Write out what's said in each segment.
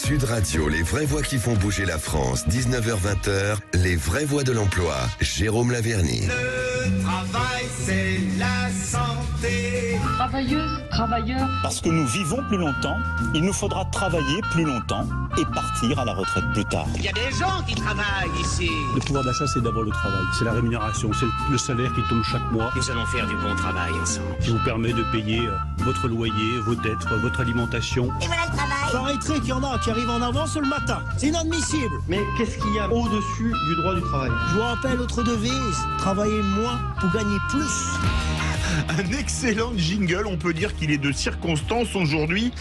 Sud Radio, les vraies voix qui font bouger la France. 19h-20h, les vraies voix de l'emploi. Jérôme Laverny. Le travail, c'est la santé. Travailleuses, travailleurs. Parce que nous vivons plus longtemps, il nous faudra travailler plus longtemps et partir à la retraite plus tard. Il y a des gens qui travaillent ici. Le pouvoir d'achat, c'est d'abord le travail. C'est la rémunération, c'est le salaire qui tombe chaque mois. Nous allons faire du bon travail ensemble. Qui vous permet de payer votre loyer, vos dettes, votre alimentation. Et voilà le travail. Paraîtrait qu'il y en a qui arrivent en avance le matin. C'est inadmissible. Mais qu'est-ce qu'il y a au-dessus du droit du travail? Je vous rappelle notre devise, travailler moins pour gagner plus. Un excellent jingle, on peut dire qu'il est de circonstance aujourd'hui.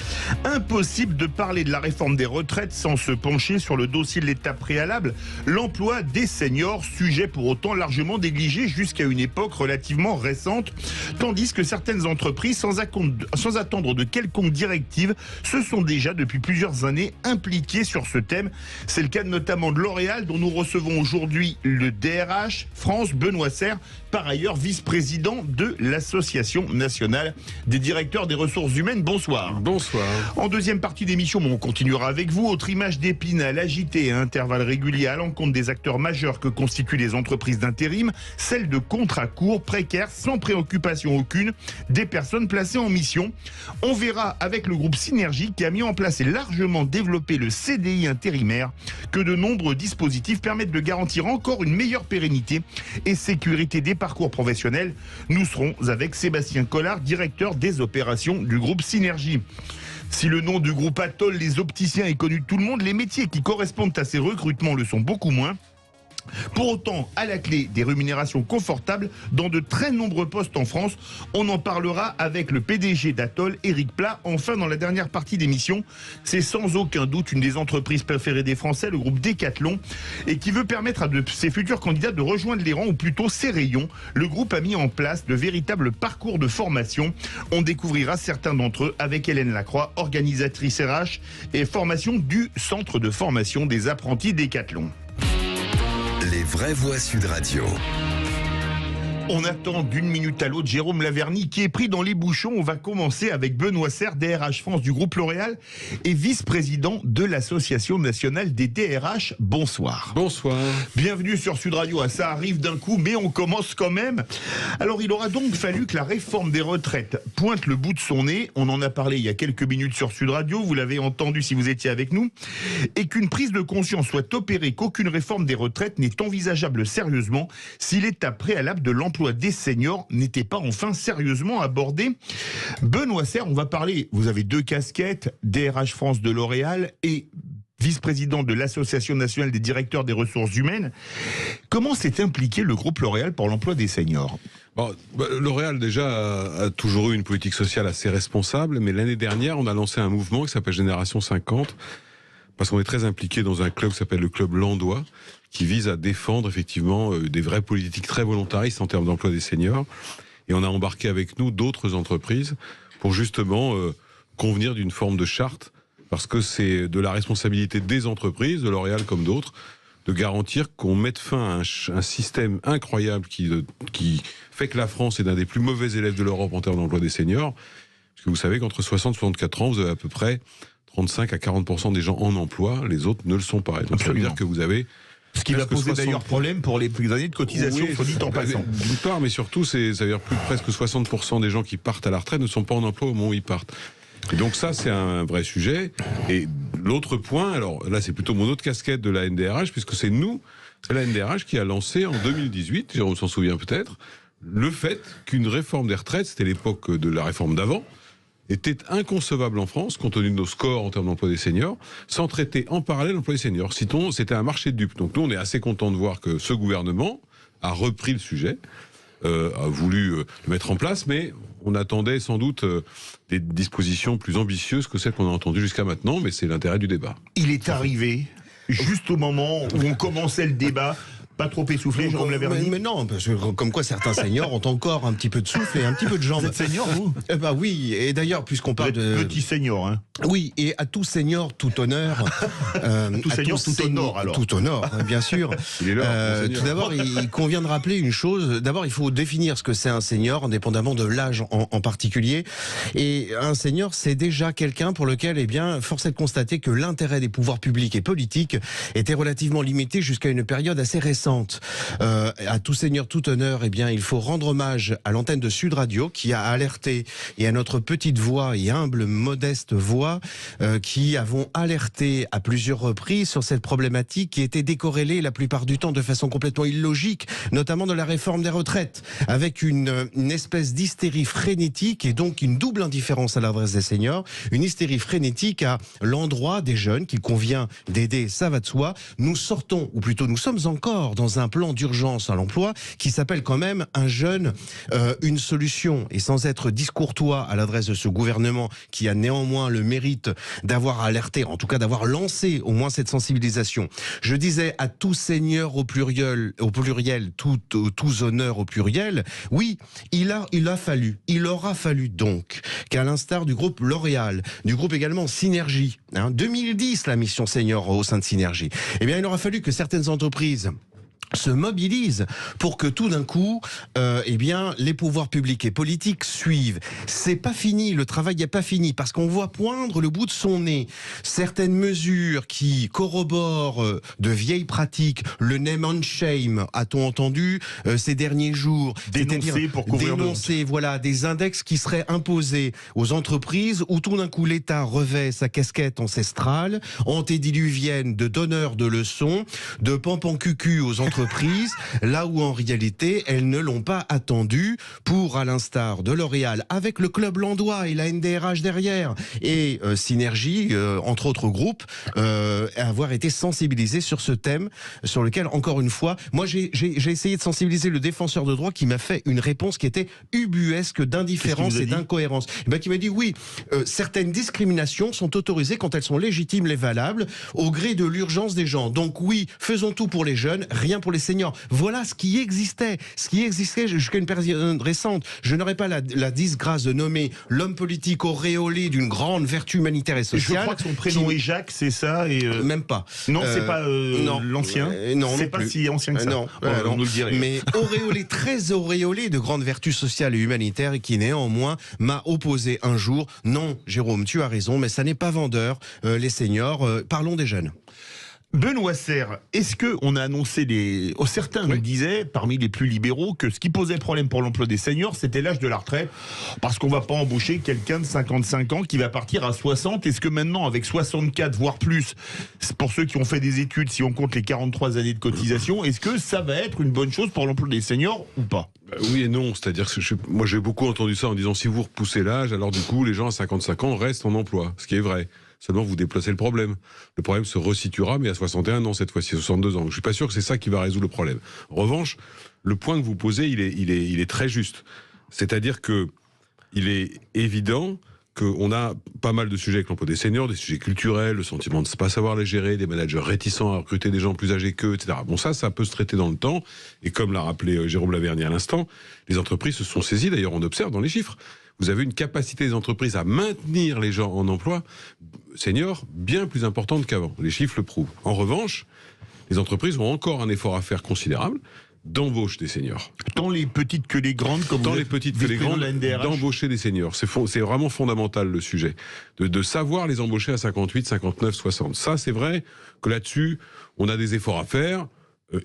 Impossible de parler de la réforme des retraites sans se pencher sur le dossier de l'étape préalable, l'emploi des seniors, sujet pour autant largement négligé jusqu'à une époque relativement récente, tandis que certaines entreprises, sans attendre de quelconque directive, se sont déjà depuis plusieurs années impliquées sur ce thème. C'est le cas notamment de L'Oréal, dont nous recevons aujourd'hui le DRH France, Benoît Serre, par ailleurs vice-président de l'Association nationale des directeurs des ressources humaines. Bonsoir. Bonsoir. En deuxième partie d'émission, on continuera avec vous. Autre image d'Épinal agitée à intervalles réguliers à l'encontre des acteurs majeurs que constituent les entreprises d'intérim, celle de contrats courts, précaires, sans préoccupation aucune, des personnes placées en mission. On verra avec le groupe Synergie qui a mis en place et largement développé le CDI intérimaire que de nombreux dispositifs permettent de garantir encore une meilleure pérennité et sécurité des parcours professionnels. Nous serons avec Sébastien Collard, directeur des opérations du groupe Synergie. Si le nom du groupe Atoll, les opticiens, est connu de tout le monde, les métiers qui correspondent à ces recrutements le sont beaucoup moins. Pour autant, à la clé, des rémunérations confortables dans de très nombreux postes en France. On en parlera avec le PDG d'Atoll, Éric Plat. Enfin, dans la dernière partie d'émission, c'est sans aucun doute une des entreprises préférées des Français, le groupe Decathlon, et qui veut permettre à ses futurs candidats de rejoindre les rangs, ou plutôt ses rayons. Le groupe a mis en place de véritables parcours de formation. On découvrira certains d'entre eux avec Hélène Lacroix, organisatrice RH et formation du Centre de formation des apprentis Decathlon. Les vraies voix Sud Radio. On attend d'une minute à l'autre Jérôme Laverny qui est pris dans les bouchons. On va commencer avec Benoît Serre, DRH France du groupe L'Oréal et vice-président de l'Association nationale des DRH. Bonsoir. Bonsoir. Bienvenue sur Sud Radio. Ah, ça arrive d'un coup, mais on commence quand même. Alors, il aura donc fallu que la réforme des retraites pointe le bout de son nez. On en a parlé il y a quelques minutes sur Sud Radio. Vous l'avez entendu si vous étiez avec nous. Et qu'une prise de conscience soit opérée, qu'aucune réforme des retraites n'est envisageable sérieusement si l'étape préalable de l'emploi des seniors n'était pas enfin sérieusement abordé. Benoît Serre, on va parler, vous avez deux casquettes, DRH France de L'Oréal et vice-président de l'Association nationale des directeurs des ressources humaines. Comment s'est impliqué le groupe L'Oréal pour l'emploi des seniors ? Bon, L'Oréal déjà a toujours eu une politique sociale assez responsable, mais l'année dernière on a lancé un mouvement qui s'appelle Génération 50, parce qu'on est très impliqué dans un club qui s'appelle le club Landois, qui vise à défendre effectivement des vraies politiques très volontaristes en termes d'emploi des seniors. Et on a embarqué avec nous d'autres entreprises pour justement convenir d'une forme de charte, parce que c'est de la responsabilité des entreprises, de L'Oréal comme d'autres, de garantir qu'on mette fin à un système incroyable qui fait que la France est l'un des plus mauvais élèves de l'Europe en termes d'emploi des seniors. Parce que vous savez qu'entre 60 et 64 ans, vous avez à peu près 35 à 40% des gens en emploi, les autres ne le sont pas. Et donc ça veut dire que vous avez... Ce qui va poser d'ailleurs problème pour les années de cotisation, oui, soit dit en passant. D'une part, mais surtout, ça veut dire presque 60% des gens qui partent à la retraite ne sont pas en emploi au moment où ils partent. Et donc ça, c'est un vrai sujet. Et l'autre point, alors là, c'est plutôt mon autre casquette de la NDRH, puisque c'est la NDRH qui a lancé en 2018, Jérôme s'en souvient peut-être, le fait qu'une réforme des retraites, c'était l'époque de la réforme d'avant, était inconcevable en France, compte tenu de nos scores en termes d'emploi des seniors, sans traiter en parallèle l'emploi des seniors. Sinon, c'était un marché de dupes. Donc nous, on est assez content de voir que ce gouvernement a repris le sujet, a voulu le mettre en place, mais on attendait sans doute des dispositions plus ambitieuses que celles qu'on a entendues jusqu'à maintenant, mais c'est l'intérêt du débat. Il est arrivé juste au moment où on commençait le débat. Pas trop essoufflé, Jérôme Laverny? Mais non, parce que comme quoi certains seniors ont encore un petit peu de souffle et un petit peu de jambes. Vous êtes senior, vous? Bah oui, et d'ailleurs, puisqu'on parle de... Petit senior, hein. Oui, et à tout senior, tout honneur. Tout senior, tout honneur, alors. Tout honneur, bien sûr. Il est là, Tout d'abord, il convient de rappeler une chose. D'abord, il faut définir ce que c'est un senior, indépendamment de l'âge en particulier. Et un senior, c'est déjà quelqu'un pour lequel, eh bien, force est de constater que l'intérêt des pouvoirs publics et politiques était relativement limité jusqu'à une période assez récente. À tout seigneur, tout honneur, eh bien, il faut rendre hommage à l'antenne de Sud Radio qui a alerté, et à notre petite voix et humble, modeste voix, qui avons alerté à plusieurs reprises sur cette problématique qui était décorrélée la plupart du temps de façon complètement illogique, notamment de la réforme des retraites, avec une espèce d'hystérie frénétique et donc une double indifférence à l'adresse des seniors, une hystérie frénétique à l'endroit des jeunes qu'il convient d'aider, ça va de soi. Nous sortons, ou plutôt nous sommes encore dans un plan d'urgence à l'emploi qui s'appelle quand même un jeune, une solution. Et sans être discourtois à l'adresse de ce gouvernement qui a néanmoins le mérite d'avoir alerté, en tout cas d'avoir lancé au moins cette sensibilisation. Je disais à tous seigneurs au pluriel, tous honneurs au pluriel. Oui, il aura fallu donc qu'à l'instar du groupe L'Oréal, du groupe également Synergie, 2010 la mission senior au sein de Synergie, eh bien il aura fallu que certaines entreprises se mobilisent pour que tout d'un coup, eh bien, les pouvoirs publics et politiques suivent. C'est pas fini, le travail n'est pas fini, parce qu'on voit poindre le bout de son nez certaines mesures qui corroborent de vieilles pratiques, le name and shame, a-t-on entendu ces derniers jours, dénoncer pour couvrir dénoncer, voilà, des index qui seraient imposés aux entreprises où tout d'un coup l'État revêt sa casquette ancestrale, antédiluvienne de donneur de leçons, de pampan-cucu aux entreprises, là où en réalité elles ne l'ont pas attendu pour, à l'instar de L'Oréal avec le club Landois et la NDRH derrière et Synergie, entre autres groupes, avoir été sensibilisés sur ce thème sur lequel, encore une fois, moi j'ai essayé de sensibiliser le défenseur de droit qui m'a fait une réponse qui était ubuesque d'indifférence et d'incohérence. Qui m'a dit oui, certaines discriminations sont autorisées quand elles sont légitimes et valables au gré de l'urgence des gens. Donc oui, faisons tout pour les jeunes, rien pour les seniors. Voilà ce qui existait jusqu'à une période récente. Je n'aurais pas la disgrâce de nommer l'homme politique auréolé d'une grande vertu humanitaire et sociale. Je crois que son prénom est Jacques, c'est ça, et même pas. Non, c'est pas l'ancien. Non, c'est pas si ancien que ça. Non, on nous le dirait. Mais auréolé, très auréolé de grandes vertus sociales et humanitaires, et qui néanmoins m'a opposé un jour. Non, Jérôme, tu as raison, mais ça n'est pas vendeur. Les seniors, parlons des jeunes. Benoît Serre, est-ce qu'on a annoncé certains nous disaient, parmi les plus libéraux, que ce qui posait problème pour l'emploi des seniors, c'était l'âge de la retraite, parce qu'on va pas embaucher quelqu'un de 55 ans qui va partir à 60. Est-ce que maintenant, avec 64, voire plus, pour ceux qui ont fait des études, si on compte les 43 années de cotisation, est-ce que ça va être une bonne chose pour l'emploi des seniors ou pas? Oui et non, c'est-à-dire que moi j'ai beaucoup entendu ça en disant si vous repoussez l'âge, alors du coup les gens à 55 ans restent en emploi, ce qui est vrai. Seulement vous déplacez le problème. Le problème se resituera, mais à 61 ans cette fois-ci, 62 ans. Je suis pas sûr que c'est ça qui va résoudre le problème. En revanche, le point que vous posez, il est très juste. C'est-à-dire que il est évident qu'on a pas mal de sujets avec l'emploi des seniors, des sujets culturels, le sentiment de ne pas savoir les gérer, des managers réticents à recruter des gens plus âgés qu'eux, etc. Bon, ça peut se traiter dans le temps. Et comme l'a rappelé Jérôme Laverny à l'instant, les entreprises se sont saisies. D'ailleurs, on observe dans les chiffres. Vous avez une capacité des entreprises à maintenir les gens en emploi seniors bien plus importante qu'avant. Les chiffres le prouvent. En revanche, les entreprises ont encore un effort à faire considérable d'embauche des seniors. Tant les petites que les grandes, comme tant les petites que les grandes, d'embaucher des seniors. C'est vraiment fondamental le sujet. De savoir les embaucher à 58, 59, 60. Ça, c'est vrai que là-dessus, on a des efforts à faire.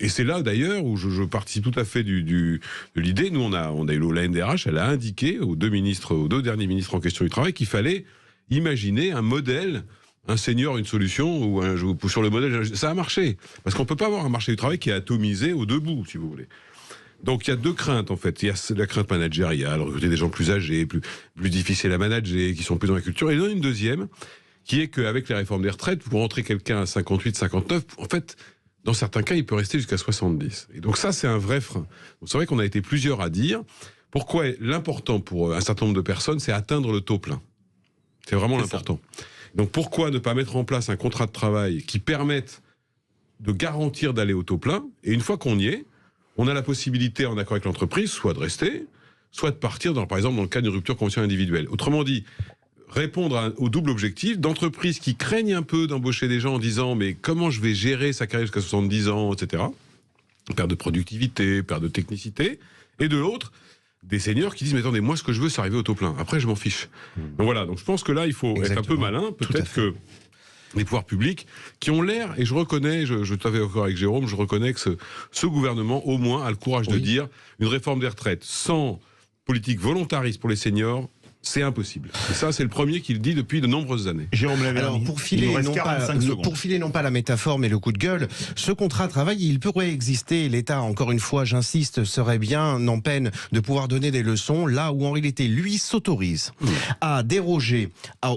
Et c'est là d'ailleurs où je participe tout à fait de l'idée. Nous, on a eu la NDRH, elle a indiqué aux deux derniers ministres en question du travail qu'il fallait imaginer un modèle, un senior, une solution, ou sur le modèle. Ça a marché. Parce qu'on ne peut pas avoir un marché du travail qui est atomisé aux deux bouts, si vous voulez. Donc il y a deux craintes en fait. Il y a la crainte managériale, recruter des gens plus âgés, plus difficiles à manager, qui sont plus dans la culture. Et il y en a une deuxième, qui est qu'avec les réformes des retraites, pour rentrer quelqu'un à 58, 59, en fait, dans certains cas, il peut rester jusqu'à 70. Et donc ça, c'est un vrai frein. Donc c'est vrai qu'on a été plusieurs à dire pourquoi l'important pour un certain nombre de personnes, c'est atteindre le taux plein. C'est vraiment l'important. Donc pourquoi ne pas mettre en place un contrat de travail qui permette de garantir d'aller au taux plein. Et une fois qu'on y est, on a la possibilité, en accord avec l'entreprise, soit de rester, soit de partir, par exemple, dans le cas d'une rupture conventionnelle individuelle. Autrement dit, répondre au double objectif d'entreprises qui craignent un peu d'embaucher des gens en disant « mais comment je vais gérer sa carrière jusqu'à 70 ans, etc. » Perte de productivité, perte de technicité. Et de l'autre, des seniors qui disent « mais attendez, moi ce que je veux, c'est arriver au taux plein. Après, je m'en fiche. » Donc voilà, donc je pense que là, il faut être un peu malin. Peut-être que les pouvoirs publics qui ont l'air, et je reconnais, je t'avais encore avec Jérôme, je reconnais que ce gouvernement, au moins, a le courage de dire une réforme des retraites sans politique volontariste pour les seniors, c'est impossible. Et ça, c'est le premier qui le dit depuis de nombreuses années. Jérôme Laverny, alors pour filer non pas la métaphore mais le coup de gueule, ce contrat de travail, il pourrait exister. L'État, encore une fois, j'insiste, serait bien en peine de pouvoir donner des leçons là où en réalité lui s'autorise à déroger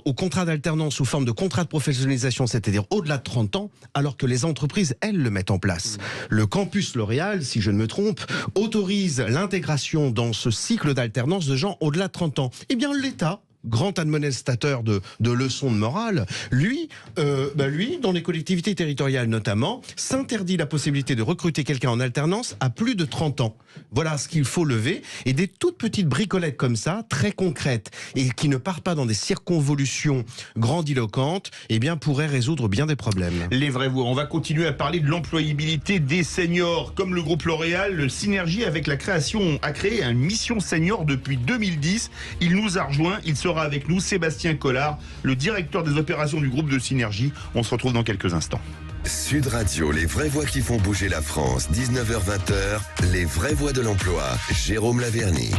au contrat d'alternance sous forme de contrat de professionnalisation, c'est-à-dire au-delà de 30 ans, alors que les entreprises, elles, le mettent en place. Le campus L'Oréal, si je ne me trompe, autorise l'intégration dans ce cycle d'alternance de gens au-delà de 30 ans. Eh bien, l'État, grand admonestateur de leçons de morale, lui, dans les collectivités territoriales notamment, s'interdit la possibilité de recruter quelqu'un en alternance à plus de 30 ans. Voilà ce qu'il faut lever. Et des toutes petites bricolettes comme ça, très concrètes, et qui ne partent pas dans des circonvolutions grandiloquentes, eh bien, pourraient résoudre bien des problèmes. Les vraies voix. On va continuer à parler de l'employabilité des seniors. Comme le groupe L'Oréal, le Synergie avec la création a créé une mission senior depuis 2010. Il nous a rejoint. Il sera avec nous Sébastien Collard, le directeur des opérations du groupe de Synergie. On se retrouve dans quelques instants. Sud Radio, les vraies voix qui font bouger la France, 19h-20h, les vraies voix de l'emploi, Jérôme Laverny.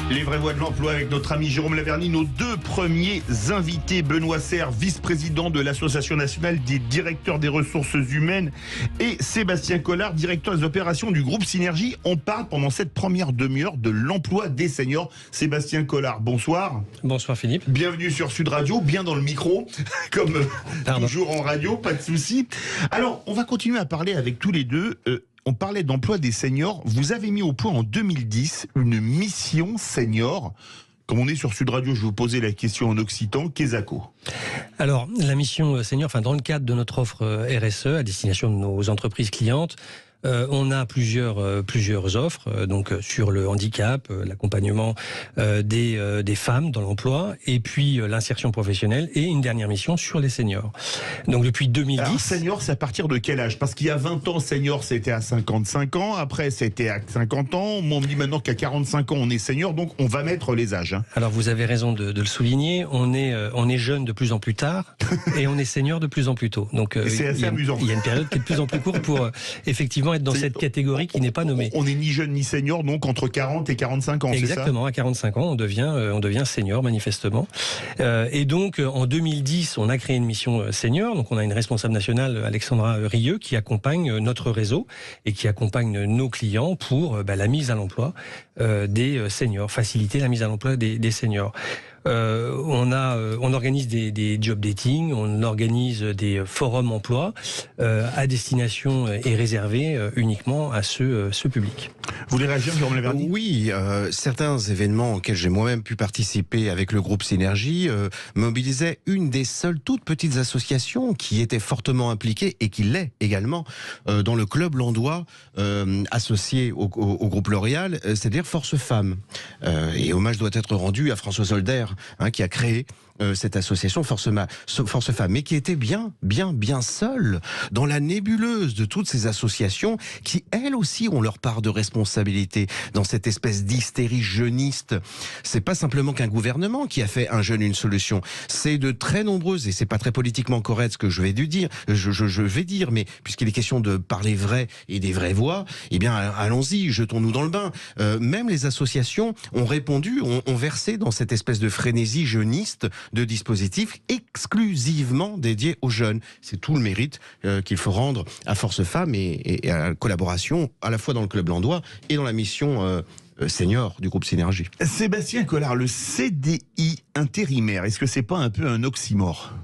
Les vraies voix de l'emploi avec notre ami Jérôme Laverny, nos deux premiers invités, Benoît Serre, vice-président de l'Association nationale des directeurs des ressources humaines, et Sébastien Collard, directeur des opérations du groupe Synergie. On parle pendant cette première demi-heure de l'emploi des seniors. Sébastien Collard, bonsoir. Bonsoir Philippe. Bienvenue sur Sud Radio, bien dans le micro, comme toujours en radio, pas de souci. Alors, on va continuer à parler avec tous les deux. On parlait d'emploi des seniors. Vous avez mis au point en 2010 une mission senior. Comme on est sur Sud Radio, je vais vous poser la question en occitan. Qu'est-co ? Alors, la mission senior, dans le cadre de notre offre RSE à destination de nos entreprises clientes, on a plusieurs offres, donc sur le handicap, l'accompagnement des femmes dans l'emploi, et puis l'insertion professionnelle, et une dernière mission sur les seniors. Donc depuis 2010... Alors, senior, c'est à partir de quel âge ? Parce qu'il y a 20 ans, senior, c'était à 55 ans, après c'était à 50 ans, moi on me dit maintenant qu'à 45 ans on est senior, donc on va mettre les âges. Alors vous avez raison de le souligner, on est jeune de plus en plus tard, et on est senior de plus en plus tôt. Donc c'est assez amusant. Il y a une période qui est de plus en plus courte pour effectivement être dans cette catégorie qui n'est pas nommée. On n'est ni jeune ni senior, donc entre 40 et 45 ans, exactement, à 45 ans, on devient senior, manifestement. Et donc, en 2010, on a créé une mission senior. Donc, on a une responsable nationale, Alexandra Rieux, qui accompagne notre réseau et qui accompagne nos clients pour la mise à l'emploi des seniors, faciliter la mise à l'emploi des seniors. On organise des job dating, on organise des forums emploi à destination et réservés uniquement à ce public. Vous voulez réagir, Jérôme Laverny ? Oui, certains événements auxquels j'ai moi-même pu participer avec le groupe Synergie mobilisaient une des seules toutes petites associations qui était fortement impliquée et qui l'est également dans le club landois associé au groupe L'Oréal, c'est-à-dire Force Femmes. Et hommage doit être rendu à François Solder, qui a créé cette association Force Femmes, mais qui était bien seule dans la nébuleuse de toutes ces associations qui, elles aussi, ont leur part de responsabilité dans cette espèce d'hystérie jeuniste. C'est pas simplement qu'un gouvernement qui a fait un jeune une solution, c'est de très nombreuses, et c'est pas très politiquement correct ce que je vais dire, mais puisqu'il est question de parler vrai et des vraies voix, eh bien, allons-y, jetons-nous dans le bain. Même les associations ont répondu, ont versé dans cette espèce de frénésie jeuniste de dispositifs exclusivement dédiés aux jeunes. C'est tout le mérite qu'il faut rendre à Force Femmes et à la collaboration à la fois dans le club landois et dans la mission senior du groupe Synergie. Sébastien Collard, le CDI intérimaire, est-ce que c'est pas un peu un oxymore ?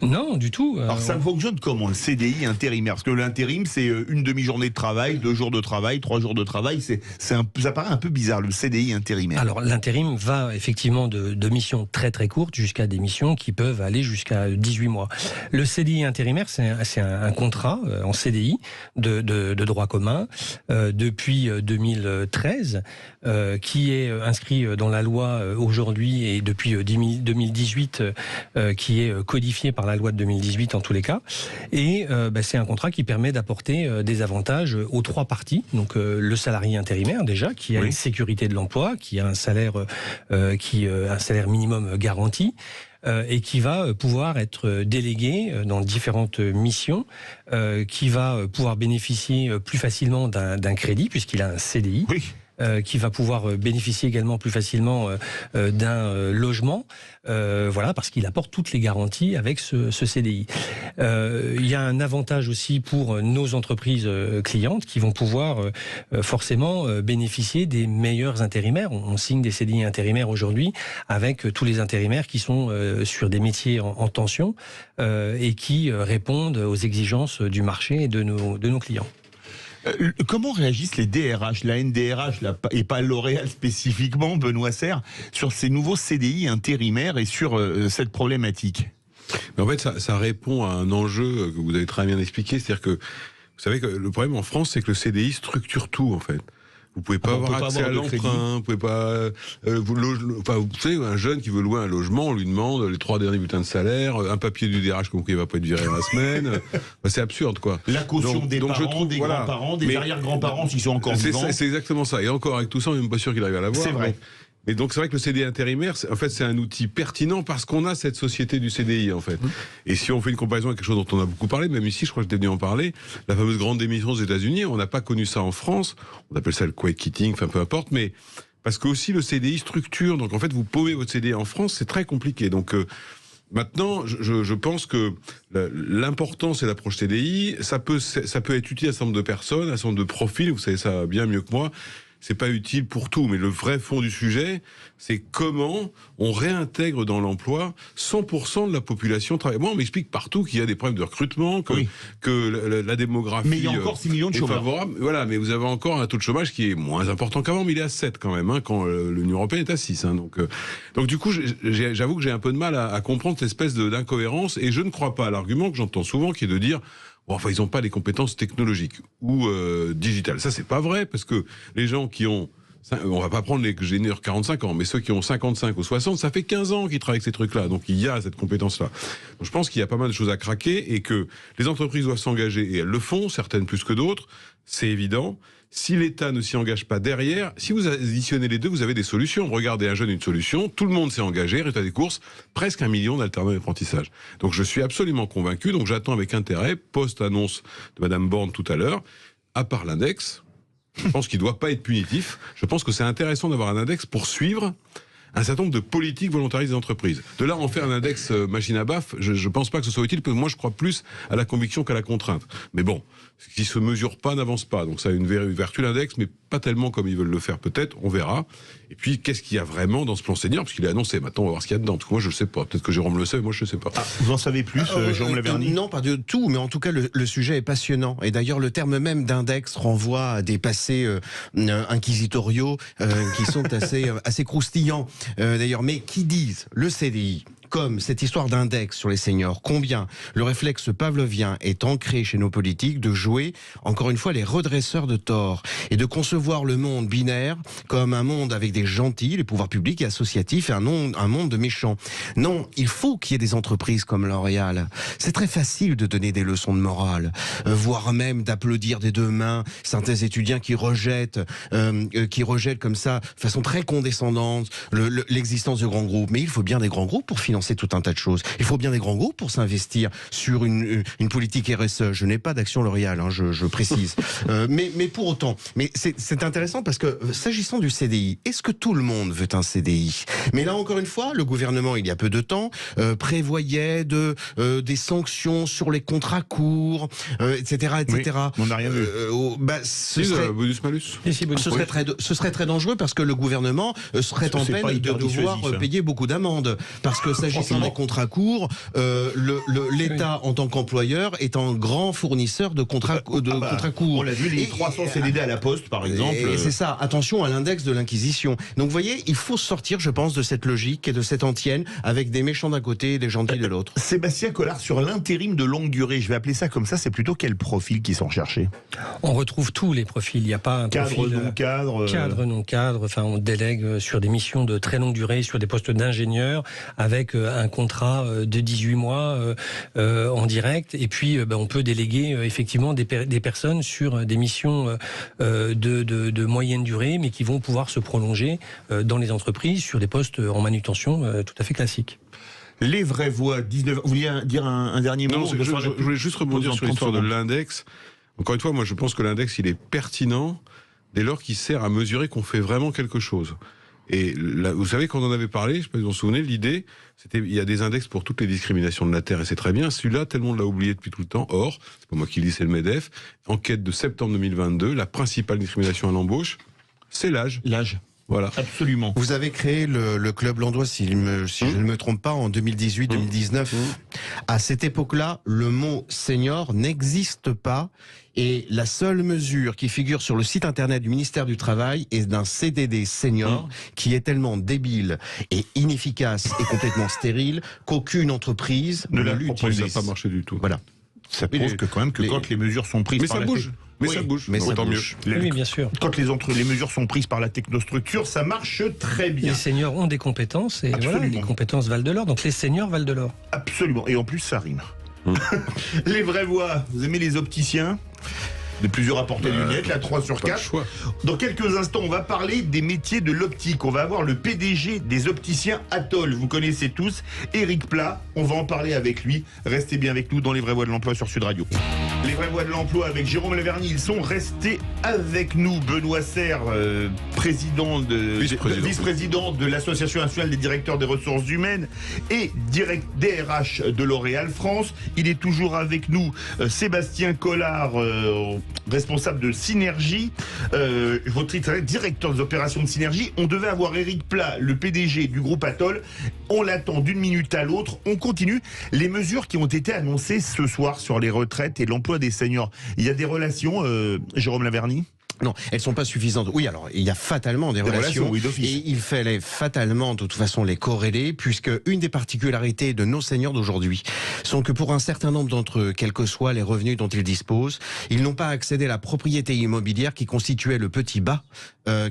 Non, du tout. Alors ça fonctionne comment, le CDI intérimaire? Parce que l'intérim, c'est une demi-journée de travail, 2 jours de travail, 3 jours de travail. Ça paraît un peu bizarre, le CDI intérimaire. Alors l'intérim va effectivement de missions très très courtes jusqu'à des missions qui peuvent aller jusqu'à 18 mois. Le CDI intérimaire, c'est un contrat en CDI de droit commun depuis 2013 qui est inscrit dans la loi aujourd'hui et depuis 2018 qui est codifié par la loi de 2018 en tous les cas. Et c'est un contrat qui permet d'apporter des avantages aux 3 parties. Donc le salarié intérimaire déjà, qui a une sécurité de l'emploi, qui a un salaire minimum garanti. Et qui va pouvoir être délégué dans différentes missions, qui va pouvoir bénéficier plus facilement d'un crédit puisqu'il a un CDI. Oui. Qui va pouvoir bénéficier également plus facilement d'un logement, voilà, parce qu'il apporte toutes les garanties avec ce CDI. Il y a un avantage aussi pour nos entreprises clientes qui vont pouvoir forcément bénéficier des meilleurs intérimaires. On signe des CDI intérimaires aujourd'hui avec tous les intérimaires qui sont sur des métiers en tension et qui répondent aux exigences du marché et de nos clients. Comment réagissent les DRH, la NDRH et pas L'Oréal spécifiquement, Benoît Serre, sur ces nouveaux CDI intérimaires et sur cette problématique? Mais en fait, ça répond à un enjeu que vous avez très bien expliqué, c'est-à-dire que vous savez que le problème en France, c'est que le CDI structure tout en fait. Vous pouvez pas avoir accès à l'emprunt, vous pouvez pas. Vous savez, un jeune qui veut louer un logement, on lui demande les 3 derniers bulletins de salaire, un papier du DRH comme quoi il va pas être viré la semaine. C'est absurde, quoi. La caution des parents, des grands-parents, des arrière-grands-parents s'ils sont encore vivants. C'est exactement ça. Et encore avec tout ça, on n'est même pas sûr qu'il arrive à l'avoir. C'est vrai. Et donc c'est vrai que le CDI intérimaire, en fait, c'est un outil pertinent parce qu'on a cette société du CDI, en fait. Et si on fait une comparaison avec quelque chose dont on a beaucoup parlé, même ici, je crois que j'étais venu en parler, la fameuse grande démission aux États-Unis, on n'a pas connu ça en France. On appelle ça le quiet quitting, enfin peu importe, mais parce que aussi le CDI structure. Donc en fait, vous paumez votre CDI en France, c'est très compliqué. Donc maintenant, je pense que l'important, c'est l'approche CDI. Ça peut être utile à un certain nombre de personnes, à un certain nombre de profils. Vous savez ça bien mieux que moi. C'est pas utile pour tout, mais le vrai fond du sujet, c'est comment on réintègre dans l'emploi 100% de la population travaillante. Moi, on m'explique partout qu'il y a des problèmes de recrutement, que la démographie. Mais il y a encore 6 millions de chômeurs. Voilà, mais vous avez encore un taux de chômage qui est moins important qu'avant, mais il est à 7 quand même, quand l'Union européenne est à 6. Donc du coup, j'avoue que j'ai un peu de mal à comprendre cette espèce d'incohérence, et je ne crois pas à l'argument que j'entends souvent, qui est de dire ils n'ont pas les compétences technologiques ou digitales. Ça, c'est pas vrai, parce que les gens qui ont... On va pas prendre les génieurs 45 ans, mais ceux qui ont 55 ou 60, ça fait 15 ans qu'ils travaillent avec ces trucs-là. Donc il y a cette compétence-là. Donc je pense qu'il y a pas mal de choses à craquer et que les entreprises doivent s'engager, et elles le font, certaines plus que d'autres, c'est évident. Si l'État ne s'y engage pas derrière, si vous additionnez les deux, vous avez des solutions. Regardez un jeune, une solution, tout le monde s'est engagé, résultat des courses, presque 1 million d'alternants d'apprentissage. Donc je suis absolument convaincu, donc j'attends avec intérêt, post-annonce de Madame Borne tout à l'heure, à part l'index, je pense qu'il ne doit pas être punitif, je pense que c'est intéressant d'avoir un index pour suivre un certain nombre de politiques volontaristes des entreprises. De là, en faire un index machine à baffe, je ne pense pas que ce soit utile, parce que moi je crois plus à la conviction qu'à la contrainte. Mais bon, ce qui ne se mesure pas n'avance pas. Donc ça a une vertu l'index, mais pas tellement comme ils veulent le faire peut-être, on verra. Et puis, qu'est-ce qu'il y a vraiment dans ce plan senior? Parce qu'il est annoncé, maintenant on va voir ce qu'il y a dedans. Parce que moi je ne sais pas, peut-être que Jérôme le sait, mais moi je ne sais pas. Vous en savez plus, Jérôme Laverny? Non, pas du tout, mais en tout cas le sujet est passionnant. Et d'ailleurs le terme même d'index renvoie à des passés inquisitoriaux qui sont assez croustillants. D'ailleurs, mais qui disent le CDI comme cette histoire d'index sur les seniors, combien le réflexe pavlovien est ancré chez nos politiques de jouer, encore une fois, les redresseurs de tort et de concevoir le monde binaire comme un monde avec des gentils, les pouvoirs publics et associatifs, et un monde de méchants. Non, il faut qu'il y ait des entreprises comme L'Oréal. C'est très facile de donner des leçons de morale, voire même d'applaudir des deux mains certains étudiants qui rejettent comme ça, de façon très condescendante, l'existence de grands groupes. Mais il faut bien des grands groupes pour financer tout un tas de choses. Il faut bien des grands groupes pour s'investir sur une politique RSE. Je n'ai pas d'action L'Oréal, je précise. Mais pour autant, c'est intéressant parce que s'agissant du CDI, est-ce que tout le monde veut un CDI? Mais là encore une fois, le gouvernement, il y a peu de temps, prévoyait des sanctions sur les contrats courts, etc., etc. Oui, on n'a rien vu. Ce serait très dangereux parce que le gouvernement serait en peine de devoir payer beaucoup d'amendes parce que s'agissant des contrats courts, l'État en tant qu'employeur est un grand fournisseur de contrats courts. On l'a vu, les 300 CDD à la Poste, par exemple. Et c'est ça, attention à l'index de l'Inquisition. Donc vous voyez, il faut sortir, je pense, de cette logique et de cette antienne avec des méchants d'un côté et des gentils de l'autre. Sébastien Collard, sur l'intérim de longue durée, je vais appeler ça comme ça, c'est plutôt quel profil qui sont recherchés? On retrouve tous les profils, il n'y a pas un cadre, profil... non-cadre Cadre, non-cadre, enfin on délègue sur des missions de très longue durée, sur des postes d'ingénieur, avec un contrat de 18 mois en direct, et puis on peut déléguer effectivement des personnes sur des missions de moyenne durée, mais qui vont pouvoir se prolonger dans les entreprises sur des postes en manutention tout à fait classiques. Les vraies voix, 19... Vous vouliez dire un dernier mot? Non, je voulais juste rebondir sur l'histoire de l'index. Encore une fois, moi je pense que l'index il est pertinent dès lors qu'il sert à mesurer qu'on fait vraiment quelque chose. Et là, vous savez, quand on en avait parlé, je ne sais pas si vous vous souvenez, l'idée, c'était il y a des index pour toutes les discriminations de la Terre, et c'est très bien. Celui-là, tellement on l'a oublié depuis tout le temps. Or, c'est pas moi qui le dis, c'est le MEDEF. Enquête de septembre 2022, la principale discrimination à l'embauche, c'est l'âge. L'âge. Voilà. Absolument. Vous avez créé le Club Landois, si je ne me trompe pas, en 2018-2019. À cette époque-là, le mot senior n'existe pas. Et la seule mesure qui figure sur le site internet du ministère du Travail est d'un CDD senior qui est tellement débile et inefficace et complètement stérile qu'aucune entreprise ne l'utilise. Ça n'a pas marché du tout. Voilà. Ça prouve que quand même quand les mesures sont prises par ça bouge. Mais ça bouge. Mais tant mieux. Oui, bien sûr. Quand les mesures sont prises par la technostructure, ça marche très bien. Les seniors ont des compétences et voilà, les compétences valent de l'or. Donc les seniors valent de l'or. Absolument. Et en plus, ça rime. Les vraies voix. Vous aimez les opticiens? De plusieurs à portée de lunettes, la 3 sur 4. Dans quelques instants, on va parler des métiers de l'optique. On va avoir le PDG des opticiens Atoll. Vous connaissez tous, Éric Plat. On va en parler avec lui. Restez bien avec nous dans les vraies voix de l'emploi sur Sud Radio. Les vraies voix de l'emploi avec Jérôme Laverny. Ils sont restés avec nous. Benoît Serre, vice-président de l'Association nationale des directeurs des ressources humaines et DRH de L'Oréal France. Il est toujours avec nous. Sébastien Collard, responsable de Synergie, votre titre directeur des opérations de Synergie. On devait avoir Éric Plat, le PDG du groupe Atoll. On l'attend d'une minute à l'autre. On continue. Les mesures qui ont été annoncées ce soir sur les retraites et l'emploi des seniors. Il y a des relations, Jérôme Laverny? Non, elles sont pas suffisantes. Oui, alors il y a fatalement des relations oui, d'office. Et il fallait fatalement de toute façon les corréler, puisque une des particularités de nos seniors d'aujourd'hui sont que pour un certain nombre d'entre eux, quels que soient les revenus dont ils disposent, ils n'ont pas accédé à la propriété immobilière qui constituait le petit bas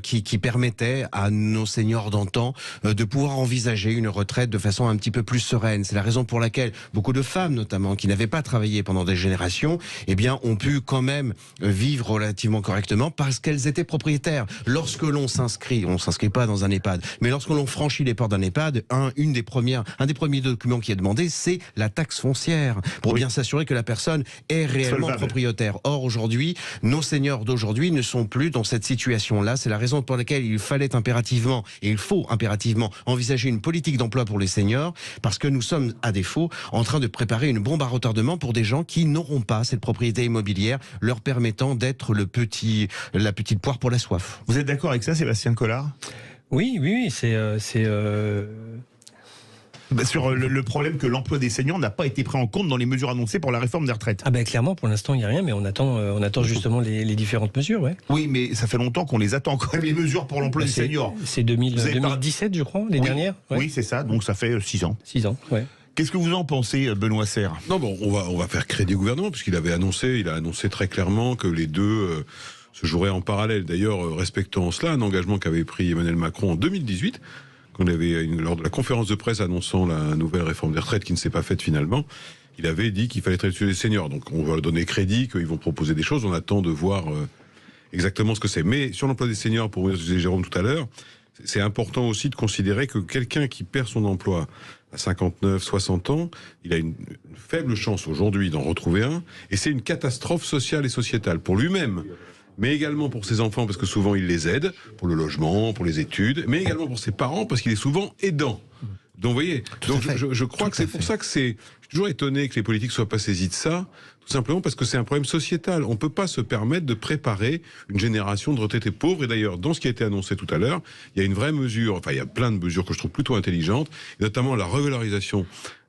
qui permettait à nos seniors d'antan de pouvoir envisager une retraite de façon un petit peu plus sereine. C'est la raison pour laquelle beaucoup de femmes notamment qui n'avaient pas travaillé pendant des générations, eh bien ont pu quand même vivre relativement correctement parce qu'elles étaient propriétaires. Lorsque l'on s'inscrit, on ne s'inscrit pas dans un EHPAD, mais lorsque l'on franchit les portes d'un EHPAD, un des premiers documents qui est demandé, c'est la taxe foncière, pour bien s'assurer que la personne est réellement propriétaire. Or, aujourd'hui, nos seniors d'aujourd'hui ne sont plus dans cette situation-là. C'est la raison pour laquelle il fallait impérativement, et il faut impérativement, envisager une politique d'emploi pour les seniors, parce que nous sommes, à défaut, en train de préparer une bombe à retardement pour des gens qui n'auront pas cette propriété immobilière leur permettant d'être la petite poire pour la soif. Vous êtes d'accord avec ça, Sébastien Collard? Oui, c'est sur le problème que l'emploi des seniors n'a pas été pris en compte dans les mesures annoncées pour la réforme des retraites. Ah ben clairement, pour l'instant, il n'y a rien, mais on attend justement les différentes mesures. Ouais. Oui, mais ça fait longtemps qu'on les attend quand même, les mesures pour l'emploi des seniors. C'est 2017, je crois, les dernières. Ouais. Oui, c'est ça, donc ça fait 6 ans. 6 ans, ouais. Qu'est-ce que vous en pensez, Benoît Serre? Non, bon, on va faire crédit au gouvernement, puisqu'il avait annoncé, très clairement que les deux se joueraient en parallèle. D'ailleurs, respectant cela, un engagement qu'avait pris Emmanuel Macron en 2018, qu'on avait lors de la conférence de presse annonçant la nouvelle réforme des retraites qui ne s'est pas faite finalement, il avait dit qu'il fallait traiter les seniors. Donc on va leur donner crédit, qu'ils vont proposer des choses. On attend de voir exactement ce que c'est. Mais sur l'emploi des seniors, pour vous disait Jérôme tout à l'heure, c'est important aussi de considérer que quelqu'un qui perd son emploi à 59, 60 ans, il a une faible chance aujourd'hui d'en retrouver un, et c'est une catastrophe sociale et sociétale pour lui-même, mais également pour ses enfants, parce que souvent il les aide, pour le logement, pour les études, mais également pour ses parents, parce qu'il est souvent aidant. Donc, vous voyez, je crois que c'est pour ça que je suis toujours étonné que les politiques soient pas saisis de ça, tout simplement parce que c'est un problème sociétal. On ne peut pas se permettre de préparer une génération de retraités pauvres. Et d'ailleurs, dans ce qui a été annoncé tout à l'heure, il y a une vraie mesure, enfin, il y a plein de mesures que je trouve plutôt intelligentes, notamment la revalorisation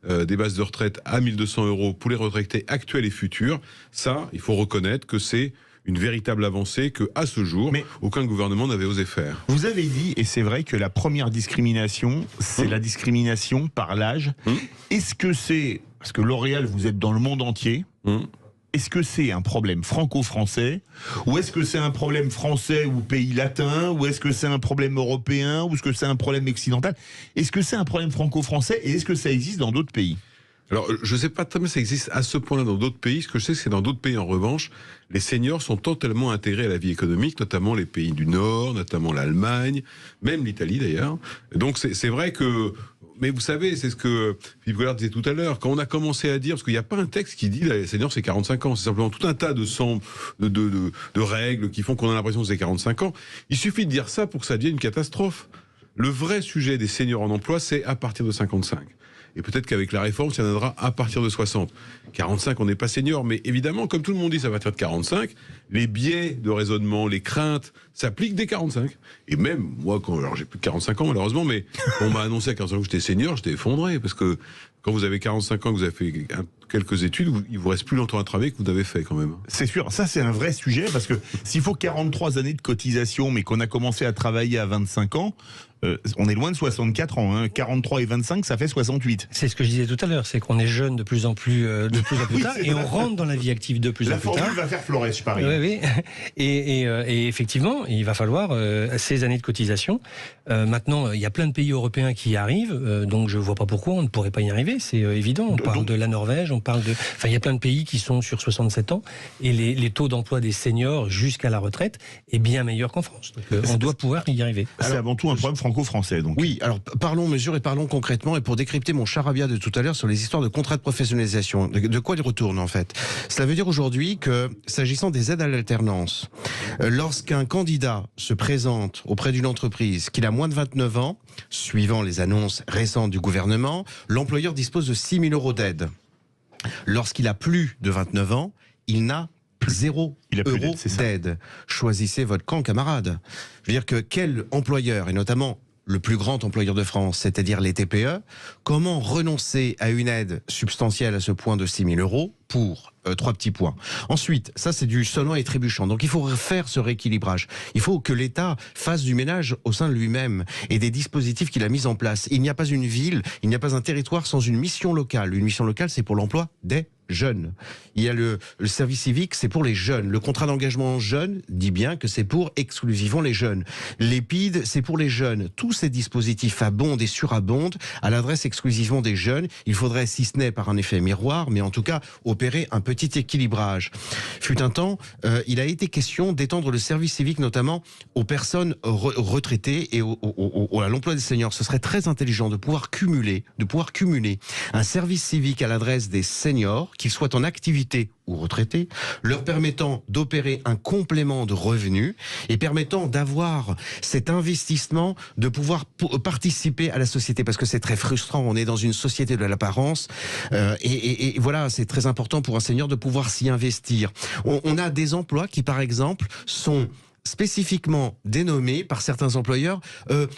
des bases de retraite à 1 200 € pour les retraités actuels et futurs. Ça, il faut reconnaître que c'est une véritable avancée que, à ce jour, aucun gouvernement n'avait osé faire. Vous avez dit, et c'est vrai que la première discrimination, c'est la discrimination par l'âge. Est-ce que c'est, parce que L'Oréal, vous êtes dans le monde entier, est-ce que c'est un problème franco-français, ou est-ce que c'est un problème français ou pays latin, ou est-ce que c'est un problème européen, ou est-ce que c'est un problème occidental? Est-ce que c'est un problème franco-français, et est-ce que ça existe dans d'autres pays? Alors, je ne sais pas très bien si ça existe à ce point-là dans d'autres pays. Ce que je sais, c'est que dans d'autres pays, en revanche, les seniors sont totalement intégrés à la vie économique, notamment les pays du Nord, notamment l'Allemagne, même l'Italie d'ailleurs. Donc, c'est vrai que... Mais vous savez, c'est ce que Philippe Goulard disait tout à l'heure, quand on a commencé à dire, parce qu'il n'y a pas un texte qui dit les seniors c'est 45 ans, c'est simplement tout un tas de règles qui font qu'on a l'impression que c'est 45 ans. Il suffit de dire ça pour que ça devienne une catastrophe. Le vrai sujet des seniors en emploi, c'est à partir de 55. Et peut-être qu'avec la réforme, ça viendra à partir de 60. 45, on n'est pas senior, mais évidemment, comme tout le monde dit, ça va à partir de 45, les biais de raisonnement, les craintes s'appliquent dès 45. Et même, moi, alors j'ai plus de 45 ans malheureusement, mais on m'a annoncé à 45 ans que j'étais senior, j'étais effondré, parce que quand vous avez 45 ans, que vous avez fait quelques études, il vous reste plus longtemps à travailler que vous avez fait quand même. C'est sûr, ça c'est un vrai sujet, parce que s'il faut 43 années de cotisation, mais qu'on a commencé à travailler à 25 ans, on est loin de 64 ans. Hein. 43 et 25, ça fait 68. C'est ce que je disais tout à l'heure, c'est qu'on est jeune de plus en plus Oui, tard, et on rentre dans la vie active de plus en plus tard. La formule va faire Flores, je parie. Oui. Et effectivement, il va falloir ces années de cotisation. Maintenant, il y a plein de pays européens qui y arrivent, donc je ne vois pas pourquoi on ne pourrait pas y arriver, c'est évident. On parle de la Norvège, on parle de... Enfin, il y a plein de pays qui sont sur 67 ans, et les taux d'emploi des seniors jusqu'à la retraite est bien meilleur qu'en France. Donc on doit pouvoir y arriver. C'est avant tout un problème franco-français. Donc. Oui, alors parlons mesures et parlons concrètement, et pour décrypter mon charabia de tout à l'heure sur les histoires de contrats de professionnalisation, de quoi il retourne en fait? Cela veut dire aujourd'hui que, s'agissant des aides à l'alternance, lorsqu'un candidat se présente auprès d'une entreprise qu'il a moins de 29 ans, suivant les annonces récentes du gouvernement, l'employeur dispose de 6 000 € d'aide. Lorsqu'il a plus de 29 ans, il n'a 0 € d'aide. Choisissez votre camp, camarade. Je veux dire que quel employeur, et notamment le plus grand employeur de France, c'est-à-dire les TPE, comment renoncer à une aide substantielle à ce point de 6 000 € pour 3 petits points. Ensuite, ça c'est du sonnant et trébuchant. Donc il faut faire ce rééquilibrage. Il faut que l'État fasse du ménage au sein de lui-même et des dispositifs qu'il a mis en place. Il n'y a pas une ville, il n'y a pas un territoire sans une mission locale. Une mission locale, c'est pour l'emploi des jeunes. Il y a le service civique, c'est pour les jeunes. Le contrat d'engagement jeune dit bien que c'est pour exclusivement les jeunes. L'EPID, c'est pour les jeunes. Tous ces dispositifs abondent et surabondent à l'adresse exclusivement des jeunes. Il faudrait, si ce n'est par un effet miroir, mais en tout cas opérer un petit équilibrage. Fut un temps, il a été question d'étendre le service civique notamment aux personnes retraitées et à l'emploi des seniors. Ce serait très intelligent de pouvoir cumuler un service civique à l'adresse des seniors, qu'ils soient en activité ou retraités, leur permettant d'opérer un complément de revenus et permettant d'avoir cet investissement, de pouvoir participer à la société, parce que c'est très frustrant, on est dans une société de l'apparence, et voilà, c'est très important pour un senior de pouvoir s'y investir. On a des emplois qui, par exemple, sont spécifiquement dénommés par certains employeurs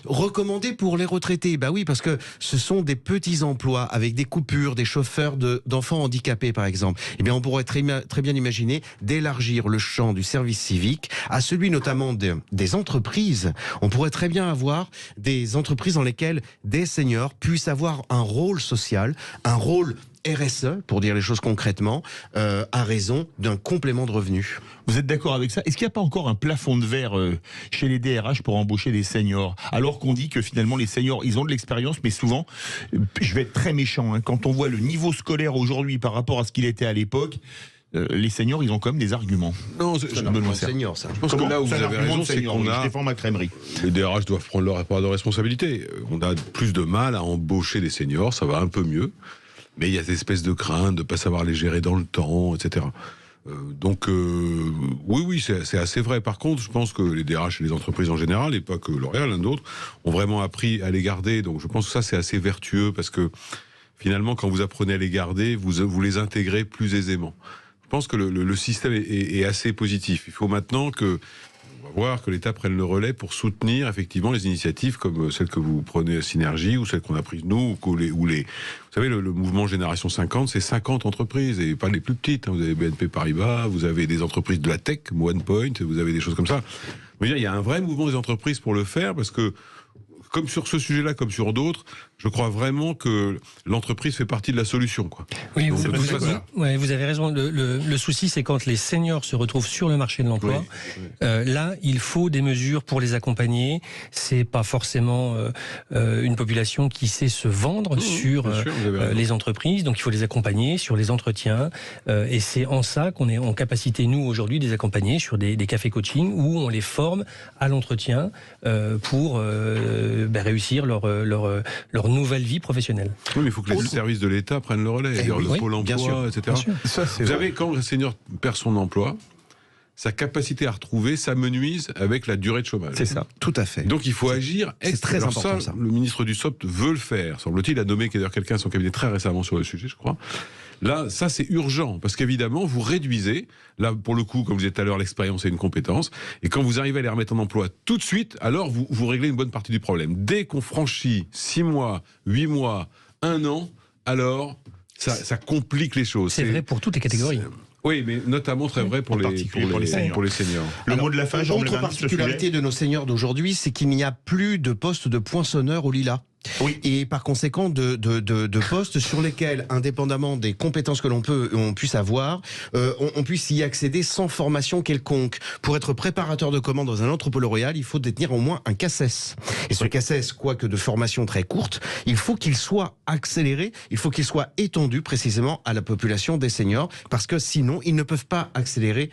recommandés pour les retraités. Bah oui, parce que ce sont des petits emplois avec des coupures, des chauffeurs d'enfants handicapés par exemple. Eh bien, on pourrait très bien imaginer d'élargir le champ du service civique à celui notamment des entreprises. On pourrait très bien avoir des entreprises dans lesquelles des seniors puissent avoir un rôle social, un rôle RSE, pour dire les choses concrètement, à raison d'un complément de revenus. Vous êtes d'accord avec ça? Est-ce qu'il n'y a pas encore un plafond de verre chez les DRH pour embaucher des seniors? Alors qu'on dit que finalement les seniors, ils ont de l'expérience, mais souvent, je vais être très méchant, hein, quand on voit le niveau scolaire aujourd'hui par rapport à ce qu'il était à l'époque, les seniors, ils ont quand même des arguments. Non, c'est un argument de senior, ça. Je pense que là où vous avez raison, c'est qu'on a... Je défends ma crèmerie. Les DRH doivent prendre leur part de responsabilité. On a plus de mal à embaucher des seniors, ça va un peu mieux. Mais il y a cette espèce de crainte de ne pas savoir les gérer dans le temps, etc. Oui, c'est assez vrai. Par contre, je pense que les DRH et les entreprises en général, et pas que L'Oréal, l'un d'autres, ont vraiment appris à les garder. Donc je pense que ça, c'est assez vertueux parce que finalement, quand vous apprenez à les garder, vous les intégrez plus aisément. Je pense que le système est assez positif. Il faut maintenant on va voir que l'État prenne le relais pour soutenir effectivement les initiatives comme celles que vous prenez à Synergie ou celles qu'on a prises nous vous savez, le mouvement Génération 50, c'est 50 entreprises et pas les plus petites. Vous avez BNP Paribas, vous avez des entreprises de la tech, OnePoint, vous avez des choses comme ça. Mais il y a un vrai mouvement des entreprises pour le faire parce que comme sur ce sujet-là, comme sur d'autres, je crois vraiment que l'entreprise fait partie de la solution, quoi. Oui, vous avez raison. Le souci, c'est quand les seniors se retrouvent sur le marché de l'emploi. Là, il faut des mesures pour les accompagner. C'est pas forcément une population qui sait se vendre sur les entreprises. Donc, il faut les accompagner sur les entretiens. Et c'est en ça qu'on est en capacité, nous, aujourd'hui, de les accompagner sur des cafés coaching où on les forme à l'entretien pour réussir leur nouvelle vie professionnelle. Oui, mais il faut que les services de l'État prennent le relais, le Pôle emploi, etc. Vous savez, quand le senior perd son emploi, sa capacité à retrouver s'amenuise avec la durée de chômage. C'est ça, tout à fait. Donc il faut agir. C'est très important, ça. Le ministre du SOPT veut le faire. Semble-t-il, il a nommé d'ailleurs quelqu'un à son cabinet très récemment sur le sujet, je crois. Là, ça c'est urgent, parce qu'évidemment, vous réduisez, là pour le coup, comme vous disiez tout à l'heure, l'expérience est une compétence, et quand vous arrivez à les remettre en emploi tout de suite, alors vous réglez une bonne partie du problème. Dès qu'on franchit 6 mois, 8 mois, 1 an, alors ça complique les choses. C'est vrai pour toutes les catégories. Oui, mais notamment très vrai pour les seniors. Le mot de la fin, Jérôme. Autre particularité de nos seniors d'aujourd'hui, c'est qu'il n'y a plus de poste de poinçonneur au lilas. Oui. Et par conséquent de postes sur lesquels, indépendamment des compétences que on puisse avoir, on puisse y accéder sans formation quelconque. Pour être préparateur de commandes dans un entrepôt L'Oréal, il faut détenir au moins un CACES. Et ce CACES, quoique de formation très courte, il faut qu'il soit accéléré, il faut qu'il soit étendu précisément à la population des seniors, parce que sinon, ils ne peuvent pas accéder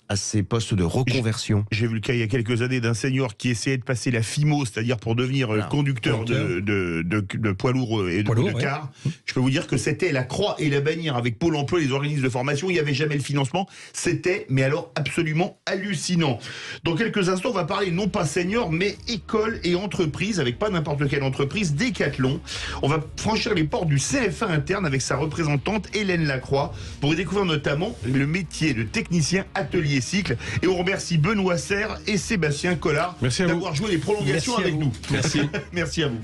à ces postes de reconversion. J'ai vu le cas il y a quelques années d'un senior qui essayait de passer la FIMO, c'est-à-dire pour devenir conducteur de poids lourd et de car. Je peux vous dire que c'était la croix et la bannière avec Pôle emploi et les organismes de formation. Il n'y avait jamais le financement. C'était, mais alors, absolument hallucinant. Dans quelques instants, on va parler non pas senior, mais école et entreprise, avec pas n'importe quelle entreprise, Decathlon. On va franchir les portes du CFA interne avec sa représentante Hélène Lacroix pour y découvrir notamment le métier de technicien atelier cycle. Et on remercie Benoît Serre et Sébastien Collard d'avoir joué les prolongations avec nous. Merci. Merci à vous.